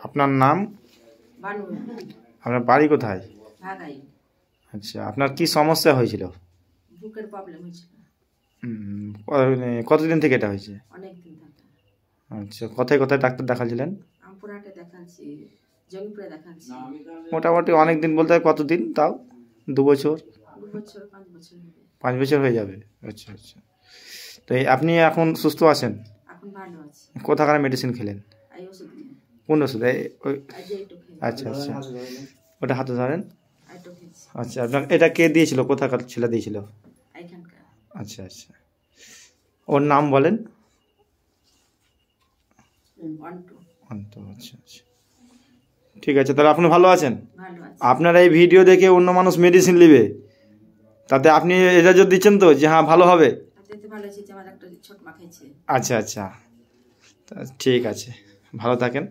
আপনার নাম? বানু। আপনার বাড়ি কোথায়? ভাগাই। আচ্ছা, আপনার কি সমস্যা হয়েছিল? বুকের প্রবলেম হয়েছিল। কতদিন থেকে এটা হয়েছে? অনেক দিন থেকে। আচ্ছা, কোথায় কোথায় ডাক্তার দেখাচ্ছিলেন? আমপুরহাটে দেখাচ্ছি, জঙ্গিপুরে দেখাচ্ছি। মোটামুটি অনেক দিন বলতে কতদিন তাও? 2 বছর? 2 বছর 5 বছর হবে। 5 বছর হয়ে যাবে। আচ্ছা আচ্ছা। তো আপনি এখন সুস্থ আছেন? এখন ভালো আছি। কোথাকার মেডিসিন খেলেন? এই ওষুধ খেয়ে। কোন ওষুধ? ওই এই যে এইটুকু খেয়ে। আচ্ছা আচ্ছা, ওটা হাতে ধরেন। এইটুকু খেয়েছি। আচ্ছা, আপনার এটা কে দিয়েছিল? কোথাকার ছেলে দিয়েছিল? এইখানকার। আচ্ছা আচ্ছা, ওর নাম বলেন। অন্ত। আচ্ছা আচ্ছা, ঠিক আছে। তাহলে আপনি ভালো আছেন? ভালো আছি। আপনার এই ভিডিও দেখে অন্য মানুষ মেডিসিন নেবে, তাতে আপনি এটা যদি দিচ্ছেন তো যে হ্যাঁ ভালো হবে। তাতে ভালো হয়েছে যে আমার একটা ছোট মা খাইছে। আচ্ছা আচ্ছা, ঠিক আছে, ভালো থাকেন।